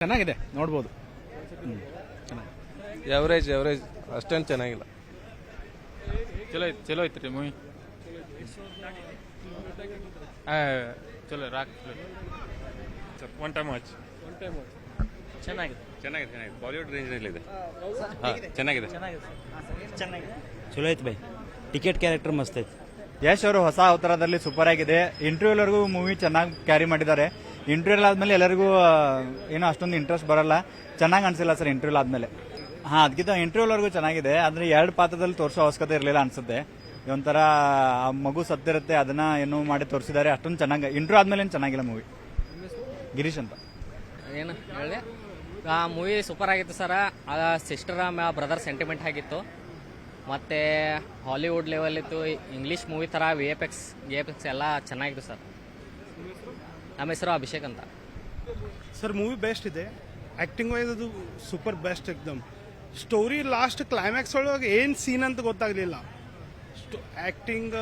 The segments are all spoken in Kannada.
ಚೆನ್ನಾಗಿದೆ, ನೋಡ್ಬೋದು. ಎವರೇಜ್ ಅಷ್ಟೇನು ಚೆನ್ನಾಗಿಲ್ಲ. ಚಲೋ ಐತ್ರಿ ಮೂವಿ. ಚಲೋ ರಾಕ್ ಒನ್ ಟೈಮ್ ವಾಚ್. ಚೆನ್ನಾಗಿದೆ ಬಾಲಿವುಡ್ ರೇಂಜ್ನಲ್ಲಿ ಇದೆ. ಚೆನ್ನಾಗಿದೆ. ಚಲೋ ಐತೆ ಬೈ. ಟಿಕೆಟ್ ಕ್ಯಾರೆಕ್ಟರ್ ಮಸ್ತ್ ಐತೆ. ಯಶ್ ಅವರು ಹೊಸ ಅವತಾರದಲ್ಲಿ ಸೂಪರ್ ಆಗಿದೆ. ಇಂಟರ್ವ್ಯೂವರೆಗೂ ಮೂವಿ ಚೆನ್ನಾಗಿ ಕ್ಯಾರಿ ಮಾಡಿದ್ದಾರೆ. ಇಂಟರ್ವ್ಯೂಲ್ ಆದ್ಮೇಲೆ ಎಲ್ಲರಿಗೂ ಏನೋ ಅಷ್ಟೊಂದು ಇಂಟ್ರೆಸ್ಟ್ ಬರಲ್ಲ, ಚೆನ್ನಾಗಿ ಅನ್ಸಿಲ್ಲ ಸರ್ ಇಂಟರ್ವ್ಯೂಲ್ ಆದ್ಮೇಲೆ. ಅದಕ್ಕಿಂತ ಇಂಟರ್ವ್ಯೂವರೆಗೂ ಚೆನ್ನಾಗಿದೆ, ಆದ್ರೆ ಎರಡು ಪಾತ್ರದಲ್ಲಿ ತೋರಿಸೋ ಅವಶ್ಯಕತೆ ಇರಲಿಲ್ಲ ಅನ್ಸುತ್ತೆ. ಒಂಥರ ಆ ಮಗು ಸತ್ತಿರುತ್ತೆ, ಅದನ್ನ ಏನೋ ಮಾಡಿ ತೋರಿಸಿದ್ದಾರೆ. ಅಷ್ಟೊಂದು ಚೆನ್ನಾಗಿ ಇಂಟರ್ವ್ಯೂ ಆದ್ಮೇಲೆ ಏನು ಚೆನ್ನಾಗಿಲ್ಲ ಮೂವಿ. ಗಿರೀಶ್ ಅಂತ ಏನು ಹೇಳಿದೆ, ಆ ಮೂವಿ ಸೂಪರ್ ಆಗಿತ್ತು ಸರ್. ಆ ಸಿಸ್ಟರ್ ಬ್ರದರ್ ಸೆಂಟಿಮೆಂಟ್ ಆಗಿತ್ತು. ಮತ್ತು ಹಾಲಿವುಡ್ ಲೆವೆಲ್ ಇತ್ತು, ಇಂಗ್ಲೀಷ್ ಮೂವಿ ಥರ ವಿ ಎಫ್ ಎಕ್ಸ್ ಎಲ್ಲ ಚೆನ್ನಾಗಿತ್ತು ಸರ್. ನಮ್ಮ ಹೆಸರು ಅಭಿಷೇಕ್ ಅಂತ ಸರ್. ಮೂವಿ ಬೆಸ್ಟ್ ಇದೆ, ಆ್ಯಕ್ಟಿಂಗ್ ವೈಸ್ ಅದು ಸೂಪರ್ ಬೆಸ್ಟ್ ಎಕ್ದಮ್. ಸ್ಟೋರಿ ಲಾಸ್ಟ್ ಕ್ಲೈಮ್ಯಾಕ್ಸ್ ಒಳಗೆ ಏನು ಸೀನ್ ಅಂತ ಗೊತ್ತಾಗಲಿಲ್ಲ. ಆ್ಯಕ್ಟಿಂಗ್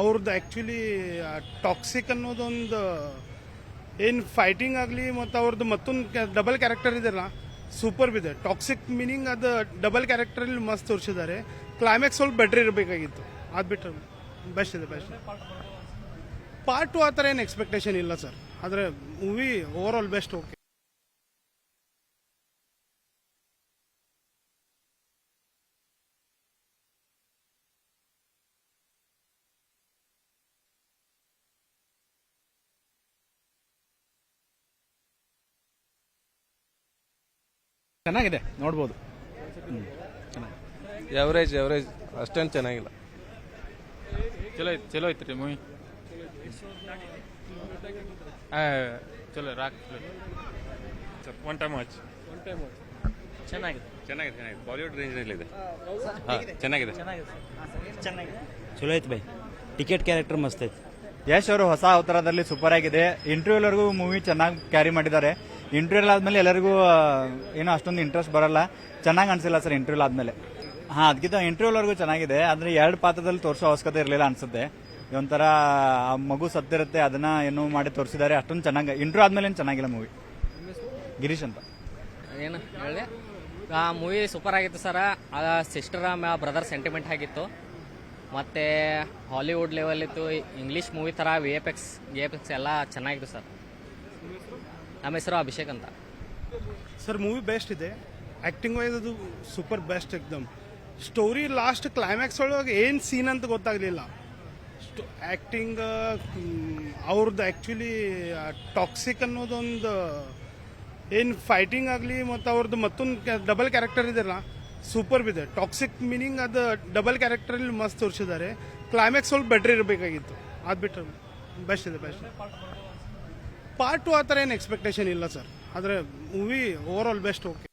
ಅವ್ರದ್ದು ಆ್ಯಕ್ಚುಲಿ ಟಾಕ್ಸಿಕ್ ಅನ್ನೋದೊಂದು ಏನು ಫೈಟಿಂಗ್ ಆಗಲಿ ಮತ್ತು ಅವ್ರದ್ದು ಮತ್ತೊಂದು ಡಬಲ್ ಕ್ಯಾರೆಕ್ಟರ್ ಇದೆಲ್ಲ ಸೂಪರ್ ಇದೆ. ಟಾಕ್ಸಿಕ್ ಮೀನಿಂಗ್ ಅದು ಡಬಲ್ ಕ್ಯಾರೆಕ್ಟರಲ್ಲಿ ಮಸ್ತ್ ತೋರಿಸಿದ್ದಾರೆ. ಕ್ಲೈಮ್ಯಾಕ್ಸ್ ಸ್ವಲ್ಪ ಬೆಟ್ರ್ ಇರಬೇಕಾಗಿತ್ತು, ಅದು ಬಿಟ್ಟರೆ ಬೆಸ್ಟ್ ಇದೆ. ಪಾರ್ಟ್ 2 ಆ ಥರ ಏನು ಎಕ್ಸ್ಪೆಕ್ಟೇಷನ್ ಇಲ್ಲ ಸರ್, ಆದರೆ movie over all best. Okay, ಚೆನ್ನಾಗಿದೆ, ನೋಡ್ಬೋದು. ಎವರೇಜ್ ಅಷ್ಟೇನು ಚೆನ್ನಾಗಿಲ್ಲ. ಚಲೋ ಐತ್ರಿ ಮೂವಿ. ಚಲೋ ರಾಕ್ ಒನ್ ಟೈಮ್ ವಾಚ್. ಚೆನ್ನಾಗಿದೆ. ಬಾಲಿವುಡ್ ರೇಂಜ್ನಲ್ಲಿ ಇದೆ. ಚೆನ್ನಾಗಿದೆ. ಚಲೋ ಐತೆ ಬೈ. ಟಿಕೆಟ್ ಕ್ಯಾರೆಕ್ಟರ್ ಮಸ್ತ್ ಐತೆ. ಯಶ್ ಅವರು ಹೊಸ ಅವತಾರದಲ್ಲಿ ಸೂಪರ್ ಆಗಿದೆ. ಇಂಟರ್ವ್ಯೂವರೆಗೂ ಮೂವಿ ಚೆನ್ನಾಗಿ ಕ್ಯಾರಿ ಮಾಡಿದ್ದಾರೆ. ಇಂಟರ್ವ್ಯೂಲ್ ಆದ್ಮೇಲೆ ಎಲ್ಲರಿಗೂ ಏನೋ ಅಷ್ಟೊಂದು ಇಂಟ್ರೆಸ್ಟ್ ಬರಲ್ಲ, ಚೆನ್ನಾಗಿ ಅನ್ಸಿಲ್ಲ ಸರ್ ಇಂಟರ್ವ್ಯೂಲ್ ಆದ್ಮೇಲೆ. ಅದಕ್ಕಿಂತ ಇಂಟರ್ವ್ಯೂವರೆಗೂ ಚೆನ್ನಾಗಿದೆ, ಆದ್ರೆ ಎರಡು ಪಾತ್ರದಲ್ಲಿ ತೋರಿಸೋ ಅವಶ್ಯಕತೆ ಇರಲಿಲ್ಲ ಅನ್ಸುತ್ತೆ. ಒಂಥರ ಆ ಮಗು ಸತ್ತಿರುತ್ತೆ, ಅದನ್ನ ಏನೋ ಮಾಡಿ ತೋರಿಸಿದ್ದಾರೆ. ಅಷ್ಟೊಂದು ಚೆನ್ನಾಗಿ ಇಂಟರ್ವ್ಯೂ ಆದ್ಮೇಲೆ ಏನು ಚೆನ್ನಾಗಿಲ್ಲ ಮೂವಿ. ಗಿರೀಶ್ ಅಂತ ಏನು ಹೇಳಿದೆ, ಆ ಮೂವಿ ಸೂಪರ್ ಆಗಿತ್ತು ಸರ್. ಆ ಸಿಸ್ಟರ್ ಬ್ರದರ್ ಸೆಂಟಿಮೆಂಟ್ ಆಗಿತ್ತು. ಮತ್ತು ಹಾಲಿವುಡ್ ಲೆವೆಲ್ ಇತ್ತು, ಇಂಗ್ಲೀಷ್ ಮೂವಿ ಥರ ವಿ ಎಫ್ ಎಕ್ಸ್ ಎಲ್ಲ ಚೆನ್ನಾಗಿತ್ತು ಸರ್. ನಮ್ಮ ಹೆಸರು ಅಭಿಷೇಕ್ ಅಂತ ಸರ್. ಮೂವಿ ಬೆಸ್ಟ್ ಇದೆ, ಆ್ಯಕ್ಟಿಂಗ್ ವೈಸ್ ಅದು ಸೂಪರ್ ಬೆಸ್ಟ್ ಎಕ್ದಮ್. ಸ್ಟೋರಿ ಲಾಸ್ಟ್ ಕ್ಲೈಮ್ಯಾಕ್ಸ್ ಒಳಗೆ ಏನು ಸೀನ್ ಅಂತ ಗೊತ್ತಾಗಲಿಲ್ಲ. ಆ್ಯಕ್ಟಿಂಗ್ ಅವ್ರದ್ದು ಆ್ಯಕ್ಚುಲಿ ಟಾಕ್ಸಿಕ್ ಅನ್ನೋದೊಂದು ಏನು ಫೈಟಿಂಗ್ ಆಗಲಿ ಮತ್ತು ಅವ್ರದ್ದು ಮತ್ತೊಂದು ಡಬಲ್ ಕ್ಯಾರೆಕ್ಟರ್ ಇದೆಲ್ಲ ಸೂಪರ್ ಇದೆ. ಟಾಕ್ಸಿಕ್ ಮೀನಿಂಗ್ ಅದು ಡಬಲ್ ಕ್ಯಾರೆಕ್ಟರಲ್ಲಿ ಮಸ್ತ್ ತೋರಿಸಿದ್ದಾರೆ. ಕ್ಲೈಮ್ಯಾಕ್ಸ್ ಸ್ವಲ್ಪ ಬೆಟ್ರ್ ಇರಬೇಕಾಗಿತ್ತು, ಅದು ಬಿಟ್ಟರೆ ಬೆಸ್ಟ್ ಇದೆ. ಪಾರ್ಟ್ 2 ಆ ಥರ ಏನು ಎಕ್ಸ್ಪೆಕ್ಟೇಷನ್ ಇಲ್ಲ ಸರ್, ಆದರೆ movie over all best. Okay.